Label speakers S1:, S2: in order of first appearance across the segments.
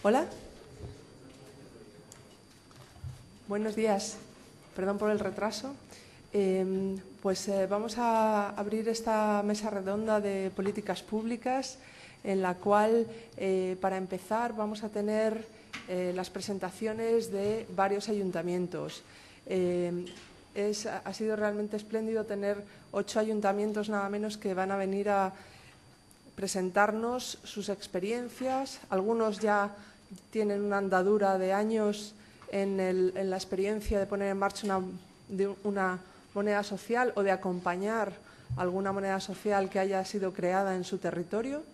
S1: Hola. Buenos días. Perdón por el retraso. Vamos a abrir esta mesa redonda de políticas públicas en la cual, para empezar, vamos a tener las presentaciones de varios ayuntamientos. Ha sido realmente espléndido tener 8 ayuntamientos nada menos que van a venir a presentarnos sus experiencias. Algunos ya tienen una andadura de años en la experiencia de poner en marcha una moneda social o de acompañar alguna moneda social que haya sido creada en su territorio.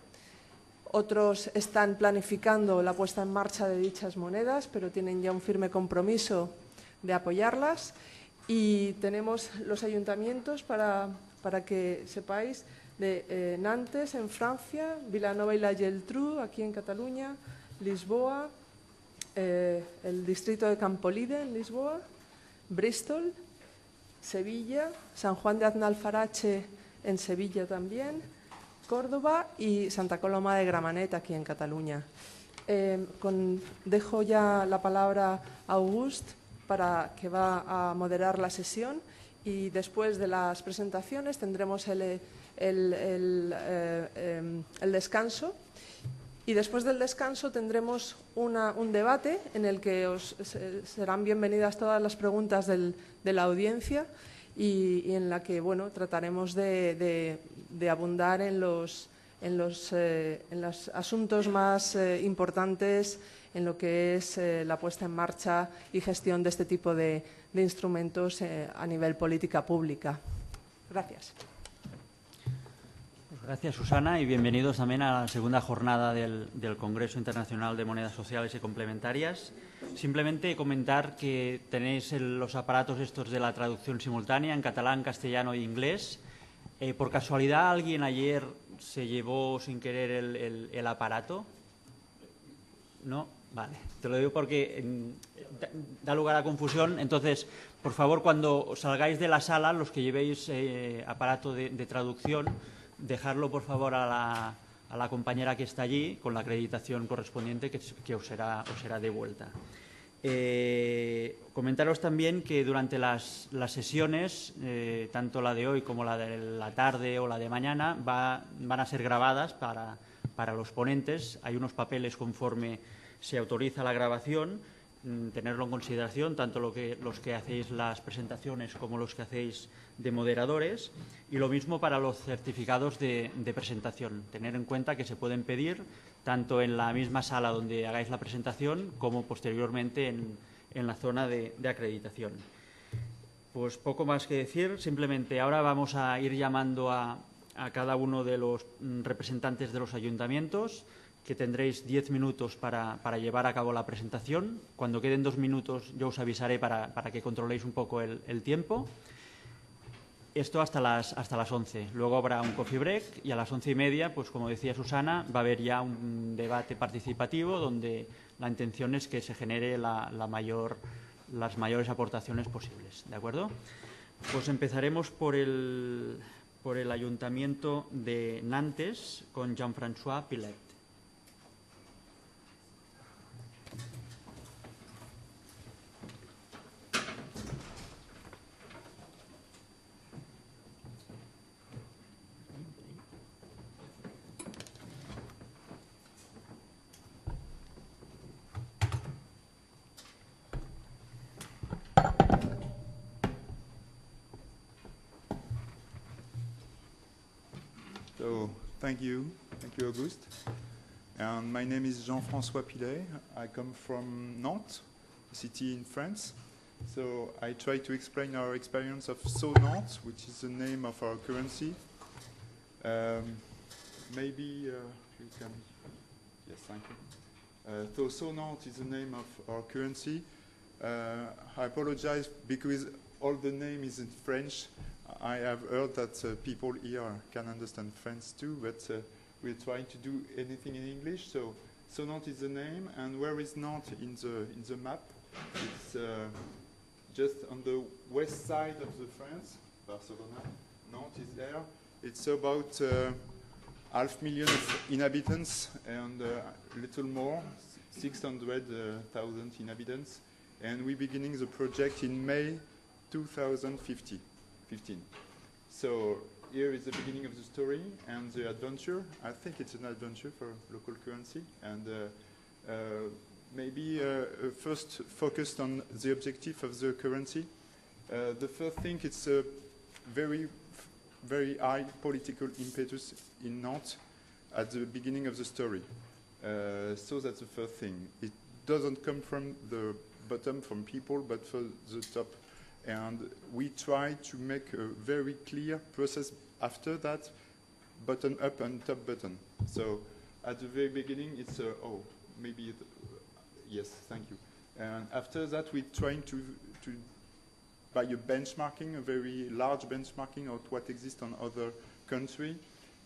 S1: Otros están planificando la puesta en marcha de dichas monedas, pero tienen ya un firme compromiso de apoyarlas. Y tenemos los ayuntamientos, para que sepáis, de Nantes, en Francia, Vilanova y la Geltrú, aquí en Cataluña, Lisboa, el distrito de Campolide, en Lisboa, Bristol, Sevilla, San Juan de Aznalfarache, en Sevilla también, Córdoba y Santa Coloma de Gramenet, aquí en Cataluña. Dejo ya la palabra a August, que va a moderar la sesión, y después de las presentaciones tendremos el descanso. Y después del descanso tendremos un debate en el que serán bienvenidas todas las preguntas de la audiencia y en la que trataremos de abundar en los asuntos más importantes en lo que es la puesta en marcha y gestión de este tipo de instrumentos a nivel política pública. Gracias.
S2: Gracias, Susana, y bienvenidos también a la segunda jornada del Congreso Internacional de Monedas Sociales y Complementarias. Simplemente comentar que tenéis los aparatos estos de la traducción simultánea en catalán, castellano e inglés. ¿Por casualidad alguien ayer se llevó sin querer el aparato? ¿No? Vale. Te lo digo porque da lugar a confusión. Entonces, por favor, cuando salgáis de la sala, los que llevéis aparato de traducción, dejarlo, por favor, a la compañera que está allí con la acreditación correspondiente que os será devuelta. Comentaros también que durante las sesiones, tanto la de hoy como la de la tarde o la de mañana, van a ser grabadas para los ponentes. Hay unos papeles conforme se autoriza la grabación, tenerlo en consideración, tanto los que hacéis las presentaciones como los que hacéis de moderadores, y lo mismo para los certificados de presentación. Tener en cuenta que se pueden pedir tanto en la misma sala donde hagáis la presentación como posteriormente en la zona de acreditación. Pues poco más que decir, simplemente ahora vamos a ir llamando a cada uno de los representantes de los ayuntamientos, que tendréis 10 minutos para llevar a cabo la presentación. Cuando queden 2 minutos yo os avisaré para que controléis un poco el tiempo. Esto hasta las 11. Luego habrá un coffee break y a las 11:30, pues como decía Susana, va a haber ya un debate participativo donde la intención es que se genere las mayores aportaciones posibles. ¿De acuerdo? Pues empezaremos por el Ayuntamiento de Nantes con Jean-François Pilet.
S3: So, thank you, Auguste. And my name is Jean-François Pilet. I come from Nantes, a city in France. So I try to explain our experience of Nantes, which is the name of our currency. Maybe you can. Yes, thank you. So Nantes is the name of our currency. I apologize because all the name is in French. I have heard that people here can understand French too, but we're trying to do anything in English. So Nantes is the name, and where is Nantes in the map? It's just on the west side of the France, Barcelona. Nantes is there. It's about 500,000 inhabitants and a little more, 600,000 inhabitants, and we're beginning the project in May 2015. So here is the beginning of the story and the adventure. I think it's an adventure for local currency, and maybe first focused on the objective of the currency. The first thing, it's a very high political impetus in Nantes at the beginning of the story. So that's the first thing. It doesn't come from the bottom, from people, but from the top. And we try to make a very clear process after that, bottom up and top button. So at the very beginning, it's yes, thank you. And after that, we're trying to by a benchmarking, a very large benchmarking of what exists on other countries.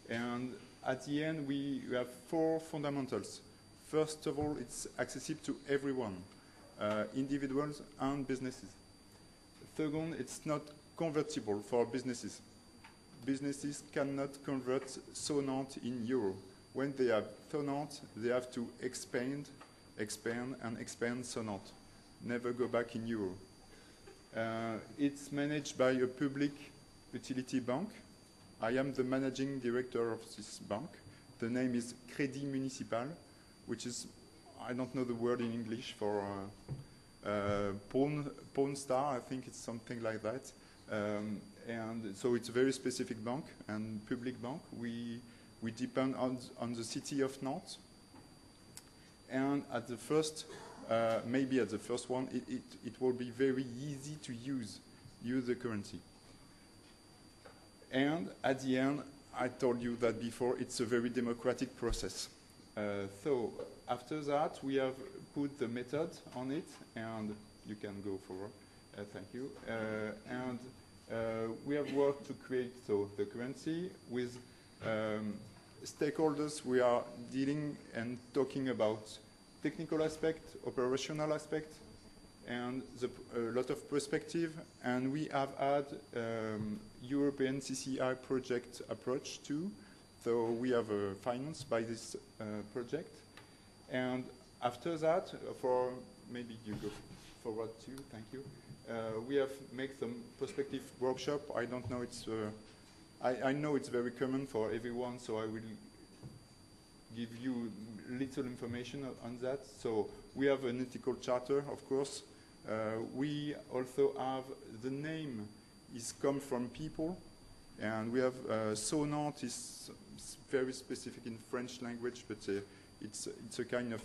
S3: And at the end, we have 4 fundamentals. First of all, it's accessible to everyone, individuals and businesses. Second, it's not convertible for businesses. Businesses cannot convert SONANT in euro. When they have SONANT, they have to expand SONANT. Never go back in euro. It's managed by a public utility bank. I am the managing director of this bank. The name is Crédit Municipal, which is, I don't know the word in English for pawn star, I think it's something like that. And so it's a very specific bank and public bank. We depend on the city of Nantes. And at the first, maybe at the first one, it will be very easy to use the currency. And at the end, I told you that before, it's a very democratic process. So after that, we have put the method on it, and you can go forward. Thank you. And we have worked to create the currency with stakeholders. We are dealing and talking about technical aspect, operational aspect, and a lot of perspective. And we have had European CCI project approach too. So we have financed by this project. And after that, for maybe you go forward too, thank you. We have made some perspective workshop. I don't know, I know it's very common for everyone, so I will give you little information on that. So we have an ethical charter, of course. We also have, the name is come from people, and we have SONANT is very specific in French language, but it's a kind of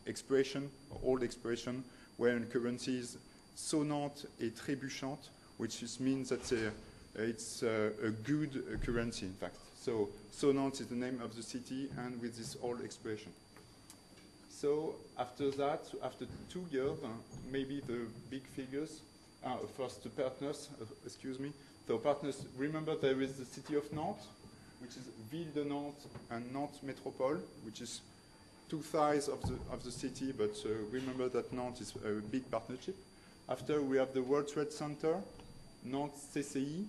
S3: expression, old expression, where in currencies, sonnante et trébuchante, which means that it's a good currency, in fact. So Nantes is the name of the city, and with this old expression. So after that, after 2 years, maybe the big figures, first the partners, excuse me. So partners, remember there is the city of Nantes, which is Ville de Nantes and Nantes Métropole, which is 2 sides of the city, but remember that Nantes is a big partnership. After we have the World Trade Center, Nantes CCI,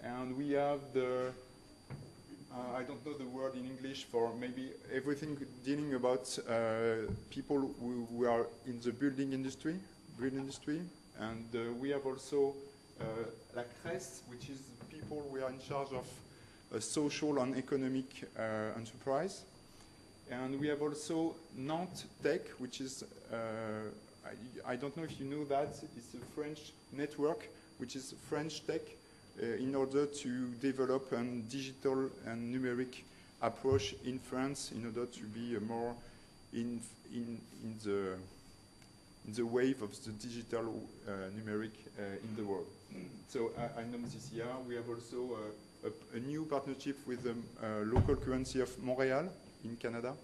S3: and we have the, I don't know the word in English for maybe everything dealing about people who are in the building industry, and we have also La Crèce, which is people who are in charge of social and economic enterprise. And we have also Nantes Tech, which is, I don't know if you know that, it's a French network, which is French tech, in order to develop a digital and numeric approach in France in order to be more in the wave of the digital numeric in the world. So I know this year we have also a new partnership with the local currency of Montreal in Canada,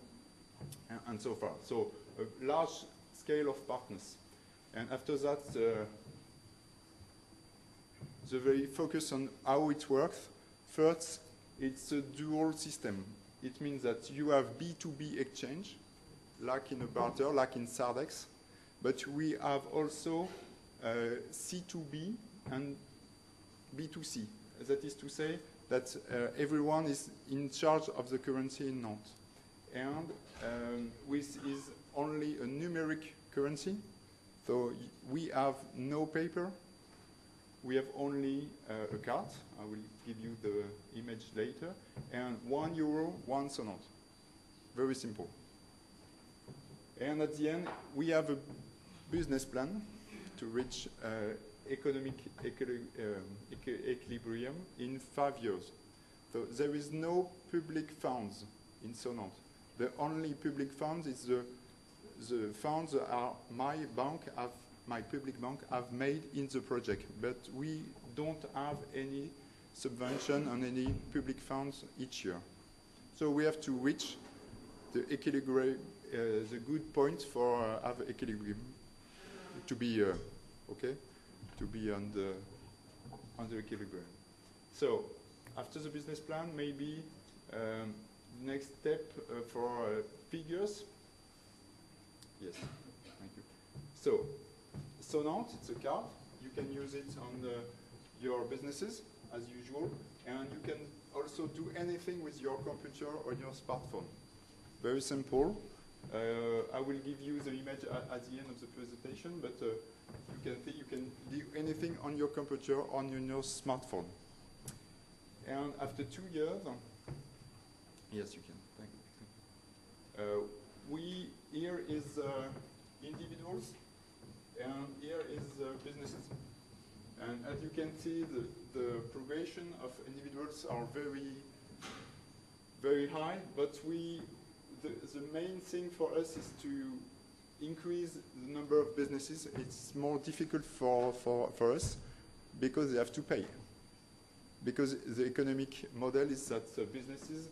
S3: and so far. So a large scale of partners. And after that, the very focus on how it works. First, it's a dual system. It means that you have B2B exchange, like in a barter, like in Sardex, but we have also C2B and B2C. That is to say that everyone is in charge of the currency in Nantes. and which is only a numeric currency. So we have no paper. We have only a card. I will give you the image later. And €1, 1 sonant. Very simple. And at the end, we have a business plan to reach economic equilibrium in 5 years. So there is no public funds in Sonant. The only public funds is the funds are my public bank have made in the project, but we don't have any subvention on any public funds each year. So we have to reach the equilibrium, the good point for have equilibrium to be okay, to be on the equilibrium. So after the business plan, maybe next step for figures. Yes, thank you. So Sonant, it's a card. You can use it on your businesses as usual, and you can also do anything with your computer or your smartphone. Very simple. I will give you the image at the end of the presentation, but you can do anything on your computer or on your smartphone. And after 2 years, yes, you can. Thank you. Here is individuals, and here is businesses. And as you can see, the progression of individuals are very, very high, but the main thing for us is to increase the number of businesses. It's more difficult for us because they have to pay. Because the economic model is that businesses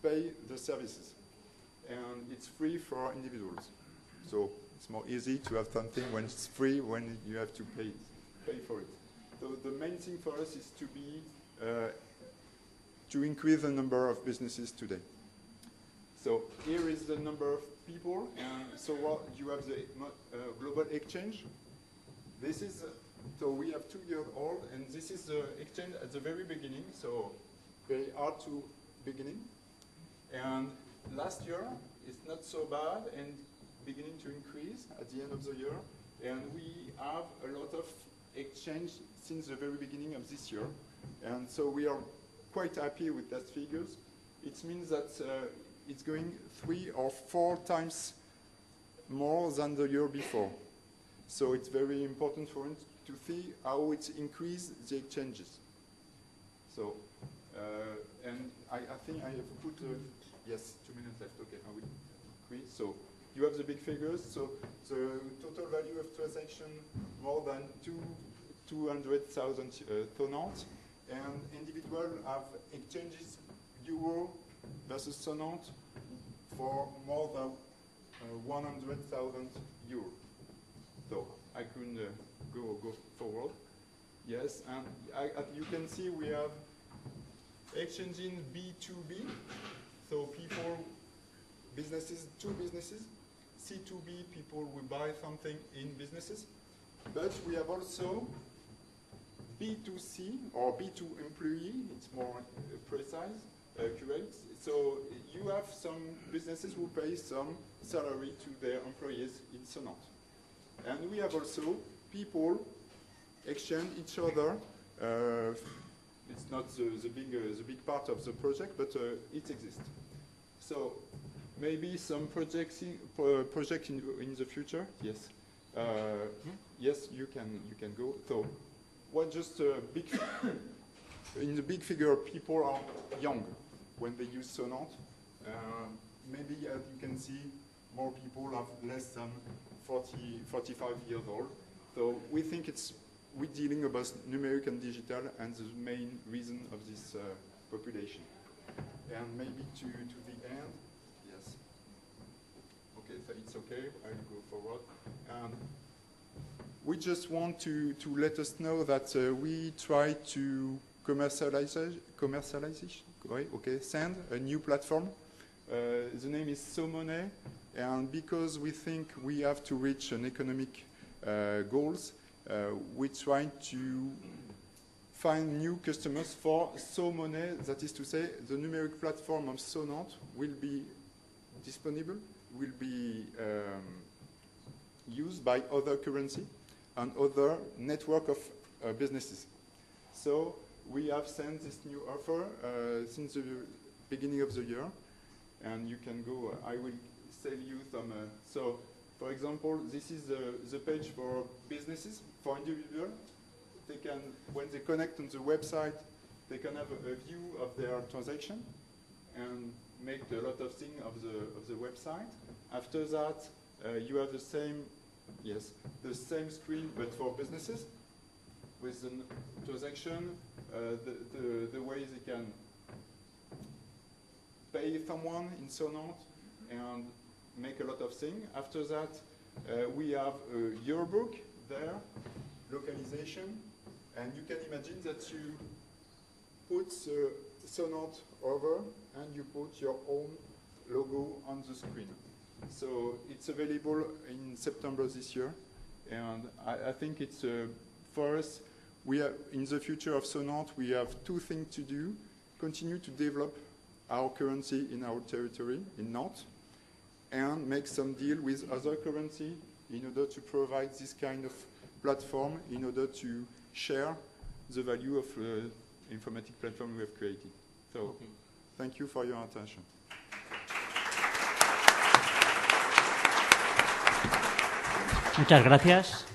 S3: pay the services, and it's free for individuals. So it's more easy to have something when it's free when you have to pay for it. So the main thing for us is to increase the number of businesses today. So here is the number of people, and so you have the global exchange. This is so we have 2 years old, and this is the exchange at the very beginning. So very hard to beginning, and last year it's not so bad and beginning to increase at the end of the year, and we have a lot of exchange since the very beginning of this year, and so we are quite happy with those figures. It means that it's going 3 or 4 times more than the year before. So it's very important for us to see how it increased the exchanges. So, and I think I have put, yes, 2 minutes left, okay, I will increase. So you have the big figures. So the total value of transaction more than 200,000 Sonant, and individual have exchanges euro versus Sonant for more than 100,000 euros. So I couldn't go forward. Yes, and you can see we have exchanging B2B, so people, businesses to businesses. C2B, people will buy something in businesses. But we have also B2C, or B2 employee, it's more precise, accurate. So you have some businesses who pay some salary to their employees in Sonant. And we have also people exchange each other. It's not the big part of the project, but it exists. So maybe some project in the future. Yes, yes, you can go. So, what just big in the big figure, people are young when they use Sonant. Maybe as you can see, more people have less than 45 years old. So we think we're dealing about numeric and digital, and the main reason of this population. And maybe to the end, yes. Okay, so it's okay, I'll go forward. We just want to let us know that we try to commercialize, okay, send a new platform. The name is SoMoney, and because we think we have to reach an economic goals, we try to find new customers for SoMoney. That is to say, the numeric platform of Sonant will be disponible will be used by other currency and other network of businesses. So we have sent this new offer since the beginning of the year, and you can go, I will sell you some, so for example, this is the page for businesses, for individuals. They can, when they connect on the website, they can have a view of their transaction and make a lot of things of the website. After that, you have the same, yes, the same screen, but for businesses, with the transaction, the way they can pay someone in Sonante and make a lot of things. After that, we have a yearbook there, localization, and you can imagine that you put the Sonante over and you put your own logo on the screen. So it's available in September this year, and I think it's, for us, we are, in the future of Sonante, we have two things to do: continue to develop our currency in our territory, in Nantes, and make some deal with other currency in order to provide this kind of platform in order to share the value of informatic platform we have created. So, thank you for your attention.
S2: Muchas gracias.